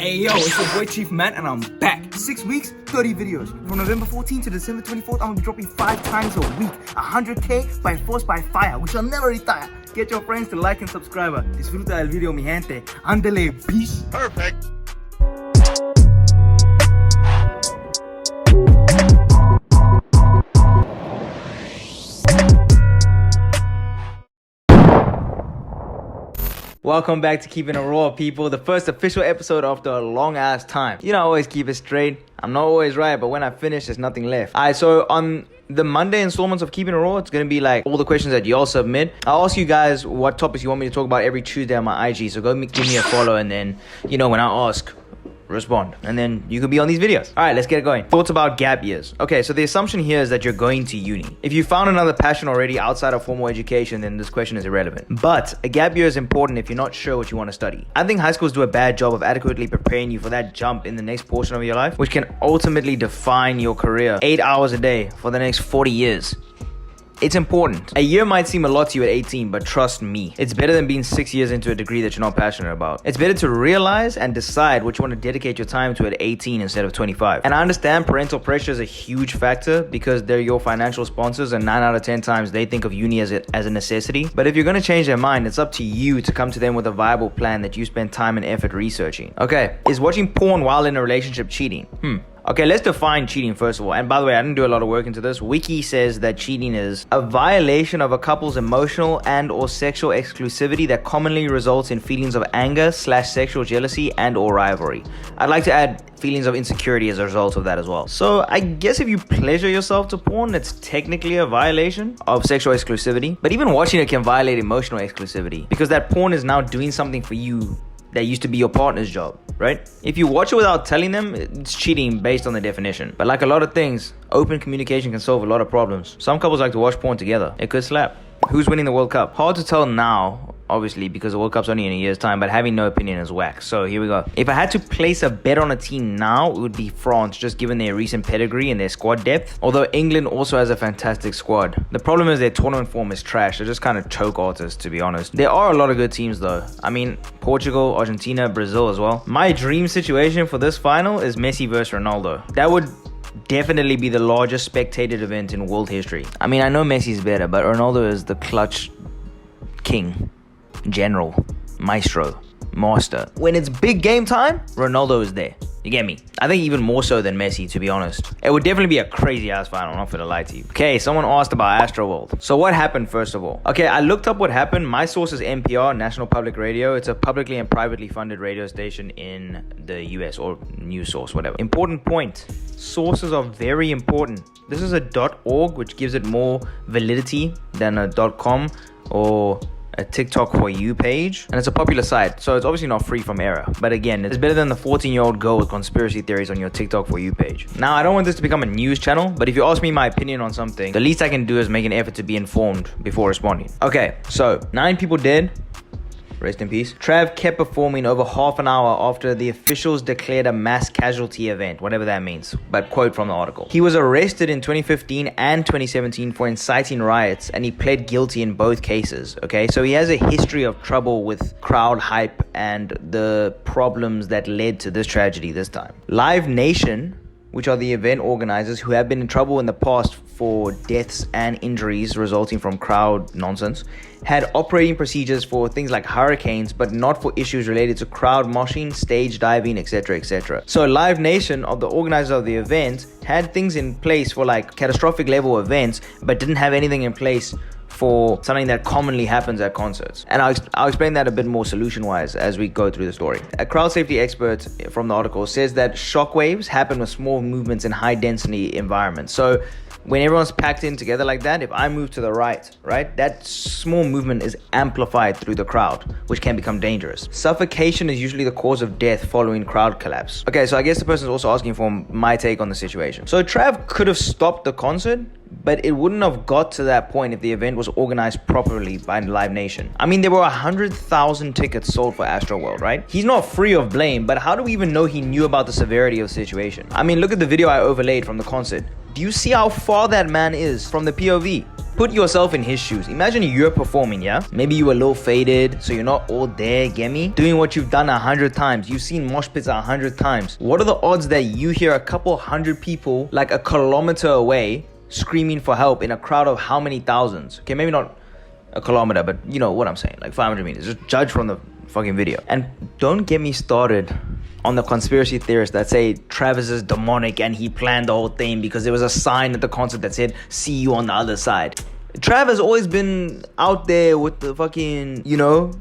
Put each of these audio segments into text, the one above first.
Hey yo, it's your boy Chief Man and I'm back. 6 weeks, 30 videos. From November 14th to December 24th, I'm gonna be dropping 5 times a week. 100k by force by fire. We shall never retire. Get your friends to like and subscribe. Disfruta el video, mi gente. Andele, peace. Perfect. Welcome back to Keeping It Raw, people. The first official episode after a long ass time. You know, I always keep it straight. I'm not always right, but when I finish, there's nothing left. Alright, so on the Monday installments of Keeping It Raw, it's gonna be like all the questions that y'all submit. I'll ask you guys what topics you want me to talk about every Tuesday on my IG. So go give me a follow, and then, you know, when I ask, respond, and then you could be on these videos. All right, let's get it going. Thoughts about gap years. Okay, so the assumption here is that you're going to uni. If you found another passion already outside of formal education, then this question is irrelevant. But a gap year is important if you're not sure what you want to study. I think high schools do a bad job of adequately preparing you for that jump in the next portion of your life, which can ultimately define your career 8 hours a day for the next 40 years. It's important. A year might seem a lot to you at 18, but trust me, it's better than being 6 years into a degree that you're not passionate about. It's better to realize and decide what you want to dedicate your time to at 18 instead of 25. And I understand parental pressure is a huge factor because they're your financial sponsors, and 9 out of 10 times they think of uni as a necessity. But if you're going to change their mind, it's up to you to come to them with a viable plan that you spend time and effort researching. Okay, is watching porn while in a relationship cheating? Okay, let's define cheating first of all. And by the way, I didn't do a lot of work into this. Wiki says that cheating is a violation of a couple's emotional and or sexual exclusivity that commonly results in feelings of anger / sexual jealousy and or rivalry. I'd like to add feelings of insecurity as a result of that as well. So I guess if you pleasure yourself to porn, it's technically a violation of sexual exclusivity. But even watching it can violate emotional exclusivity because that porn is now doing something for you that used to be your partner's job, right? If you watch it without telling them, it's cheating based on the definition. But like a lot of things, open communication can solve a lot of problems. Some couples like to watch porn together. It could slap. Who's winning the World Cup? Hard to tell now, obviously, because the World Cup's only in a year's time, but having no opinion is whack. So here we go. If I had to place a bet on a team now, it would be France, just given their recent pedigree and their squad depth. Although England also has a fantastic squad. The problem is their tournament form is trash. They're just kind of choke artists, to be honest. There are a lot of good teams though. I mean, Portugal, Argentina, Brazil as well. My dream situation for this final is Messi versus Ronaldo. That would definitely be the largest spectated event in world history. I mean, I know Messi's better, but Ronaldo is the clutch king, general, maestro, master. When it's big game time, Ronaldo is there. You get me? I think even more so than Messi, to be honest. It would definitely be a crazy ass final, I'm not gonna lie to you. Okay, someone asked about Astroworld. So what happened first of all? Okay, I looked up what happened. My source is NPR, National Public Radio. It's a publicly and privately funded radio station in the US, or news source, whatever. Important point. Sources are very important. This is a .org, which gives it more validity than a .com or a TikTok for you page, and it's a popular site, so it's obviously not free from error. But again, it's better than the 14-year-old girl with conspiracy theories on your TikTok for you page. Now, I don't want this to become a news channel, but if you ask me my opinion on something, the least I can do is make an effort to be informed before responding. Okay, so 9 people dead. Rest in peace. Trav kept performing over half an hour after the officials declared a mass casualty event, whatever that means, but quote from the article. He was arrested in 2015 and 2017 for inciting riots, and he pled guilty in both cases, okay? So he has a history of trouble with crowd hype and the problems that led to this tragedy this time. Live Nation, which are the event organizers who have been in trouble in the past for deaths and injuries resulting from crowd nonsense, had operating procedures for things like hurricanes, but not for issues related to crowd moshing, stage diving, etc., etc. So Live Nation, of the organizers of the event, had things in place for like catastrophic level events, but didn't have anything in place for something that commonly happens at concerts. And I'll explain that a bit more solution-wise as we go through the story. A crowd safety expert from the article says that shockwaves happen with small movements in high-density environments. So when everyone's packed in together like that, if I move to the right, that small movement is amplified through the crowd, which can become dangerous. Suffocation is usually the cause of death following crowd collapse. Okay, so I guess the person's also asking for my take on the situation. So Trav could have stopped the concert, but it wouldn't have got to that point if the event was organized properly by Live Nation. I mean, there were 100,000 tickets sold for Astroworld, right? He's not free of blame, but how do we even know he knew about the severity of the situation? I mean, look at the video I overlaid from the concert. Do you see how far that man is from the POV? Put yourself in his shoes. Imagine you're performing, yeah? Maybe you were a little faded, so you're not all there, get me? Doing what you've done 100 times. You've seen mosh pits 100 times. What are the odds that you hear a couple hundred people like a kilometer away screaming for help in a crowd of how many thousands? Okay, maybe not a kilometer, but you know what I'm saying, like 500 meters. Just judge from the fucking video. And don't get me started on the conspiracy theorists that say Travis is demonic and he planned the whole thing because there was a sign at the concert that said, "See you on the other side." Travis always been out there with the fucking, you know,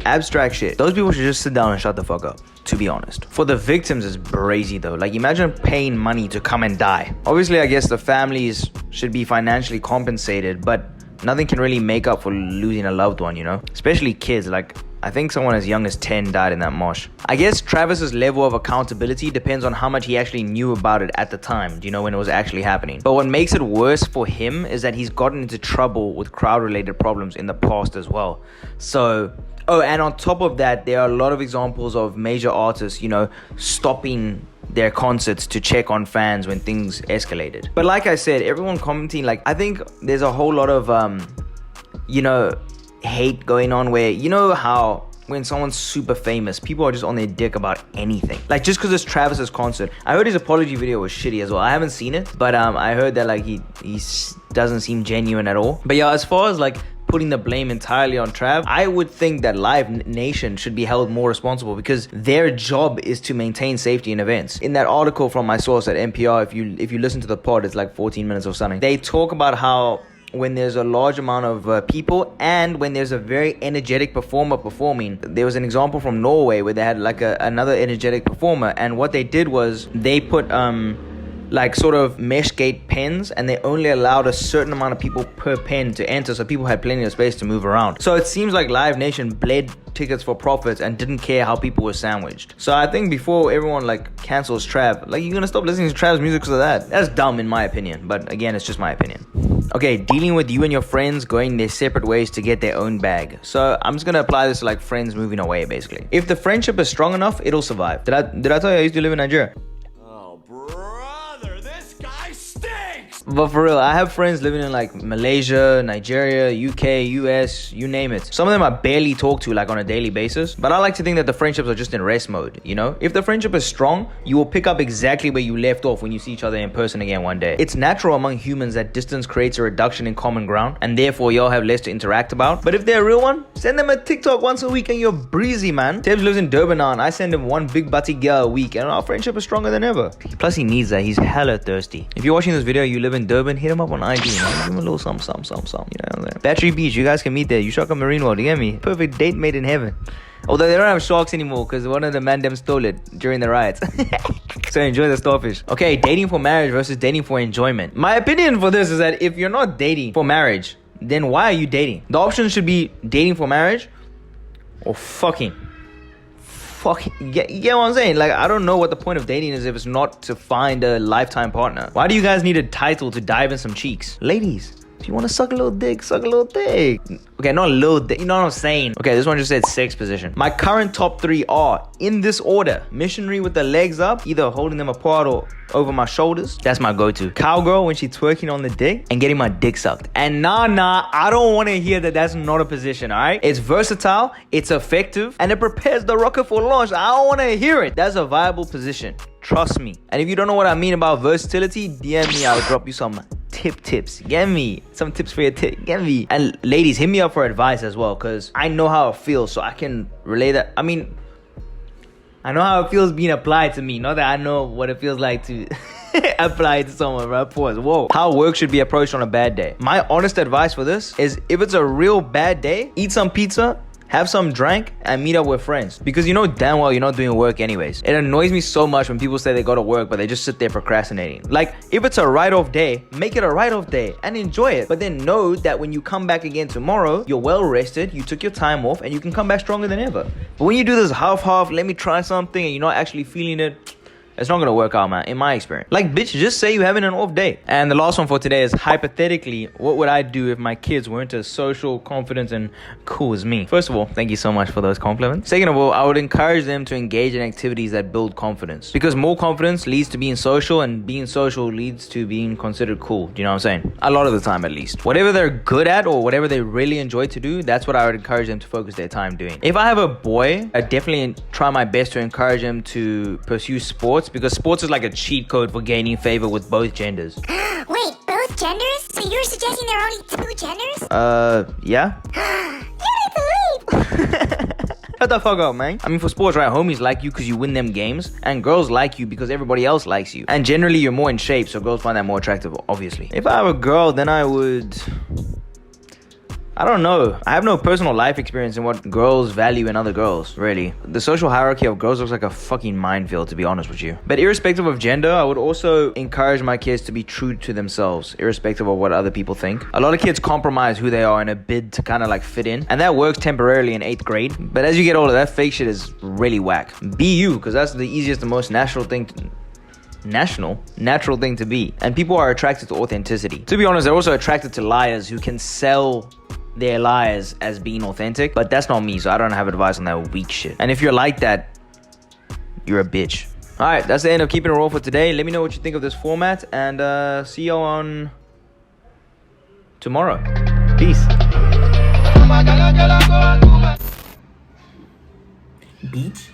abstract shit. Those people should just sit down and shut the fuck up, to be honest. For the victims, it's crazy though. Like, imagine paying money to come and die. Obviously, I guess the families should be financially compensated, but nothing can really make up for losing a loved one, you know? Especially kids. Like, I think someone as young as 10 died in that mosh. I guess Travis's level of accountability depends on how much he actually knew about it at the time, you know, when it was actually happening. But what makes it worse for him is that he's gotten into trouble with crowd-related problems in the past as well. So, oh, and on top of that, there are a lot of examples of major artists, you know, stopping their concerts to check on fans when things escalated. But like I said, everyone commenting, like, I think there's a whole lot of, you know, hate going on where, you know how when someone's super famous, people are just on their dick about anything. Like, just because it's Travis's concert. I heard his apology video was shitty as well. I haven't seen it, but I heard that like he doesn't seem genuine at all. But yeah, as far as like putting the blame entirely on Trav, I would think that Live Nation should be held more responsible because their job is to maintain safety in events. In that article from my source at NPR, if you listen to the pod, it's like 14 minutes or something. They talk about how when there's a large amount of people and when there's a very energetic performer performing. There was an example from Norway where they had like another energetic performer, and what they did was they put like sort of mesh gate pens, and they only allowed a certain amount of people per pen to enter, so people had plenty of space to move around. So it seems like Live Nation bled tickets for profits and didn't care how people were sandwiched. So I think before everyone like cancels Trav, like, you're gonna stop listening to Trav's music because of that. That's dumb in my opinion, but again, it's just my opinion. Okay, dealing with you and your friends going their separate ways to get their own bag. So I'm just gonna apply this to like friends moving away, basically. If the friendship is strong enough, it'll survive. Did I tell you I used to live in Nigeria? But for real, I have friends living in like Malaysia, Nigeria, UK, US, you name it. Some of them I barely talk to like on a daily basis, but I like to think that the friendships are just in rest mode, you know? If the friendship is strong, you will pick up exactly where you left off when you see each other in person again one day. It's natural among humans that distance creates a reduction in common ground, and therefore y'all have less to interact about. But if they're a real one, send them a TikTok once a week and you're breezy, man. Tibbs lives in Durban now, and I send him one big butty girl a week, and our friendship is stronger than ever. Plus he needs that, he's hella thirsty. If you're watching this video, you live in Durban, hit him up on IG, man. Give him a little something, you know what I'm saying? Battery Beach, you guys can meet there. Ushaka Marine World, you get me? Perfect date made in heaven. Although they don't have sharks anymore because one of the man them stole it during the riots. So enjoy the starfish. Okay, dating for marriage versus dating for enjoyment. My opinion for this is that if you're not dating for marriage, then why are you dating? The option should be dating for marriage or fucking. You get what I'm saying? Like, I don't know what the point of dating is if it's not to find a lifetime partner. Why do you guys need a title to dive in some cheeks? Ladies, if you want to suck a little dick, suck a little dick. Okay, not a little dick, you know what I'm saying? Okay, this one just said sex position. My current top 3 are, in this order: missionary with the legs up, either holding them apart or over my shoulders. That's my go-to. Cowgirl when she's twerking on the dick, and getting my dick sucked. And nah, I don't want to hear that that's not a position, alright? It's versatile, it's effective, and it prepares the rocket for launch. I don't want to hear it. That's a viable position. Trust me. And if you don't know what I mean about versatility, DM me, I'll drop you some tips. Get me some tips for your tip. Get me. And ladies, hit me up for advice as well, because I know how it feels, so I can relay that. I mean, I know how it feels being applied to me. Not that I know what it feels like to apply it to someone, right? Pause. Whoa. How work should be approached on a bad day. My honest advice for this is, if it's a real bad day, eat some pizza, have some drink, and meet up with friends. Because you know damn well you're not doing work anyways. It annoys me so much when people say they go to work, but they just sit there procrastinating. Like, if it's a write-off day, make it a write-off day and enjoy it. But then know that when you come back again tomorrow, you're well rested, you took your time off, and you can come back stronger than ever. But when you do this half-half, let me try something, and you're not actually feeling it, it's not gonna work out, man, in my experience. Like, bitch, just say you're having an off day. And the last one for today is, hypothetically, what would I do if my kids weren't as social, confident, and cool as me? First of all, thank you so much for those compliments. Second of all, I would encourage them to engage in activities that build confidence, because more confidence leads to being social, and being social leads to being considered cool. Do you know what I'm saying? A lot of the time, at least. Whatever they're good at or whatever they really enjoy to do, that's what I would encourage them to focus their time doing. If I have a boy, I definitely try my best to encourage him to pursue sports, because sports is like a cheat code for gaining favor with both genders. Wait, both genders? So you're suggesting there are only two genders? Yeah. Shut the fuck up, man. I mean, for sports, right, homies like you because you win them games, and girls like you because everybody else likes you. And generally, you're more in shape, so girls find that more attractive, obviously. If I have a girl, then I would... I don't know. I have no personal life experience in what girls value in other girls, really. The social hierarchy of girls looks like a fucking minefield, to be honest with you. But irrespective of gender, I would also encourage my kids to be true to themselves, irrespective of what other people think. A lot of kids compromise who they are in a bid to kind of like fit in, and that works temporarily in 8th grade. But as you get older, that fake shit is really whack. Be you, because that's the easiest and most natural thing to be. And people are attracted to authenticity. To be honest, they're also attracted to liars who can sell their lies as being authentic, but that's not me, so I don't have advice on that weak shit. And if you're like that, you're a bitch. All right, that's the end of Keeping It Raw for today. Let me know what you think of this format, and see you on tomorrow. Peace. Beach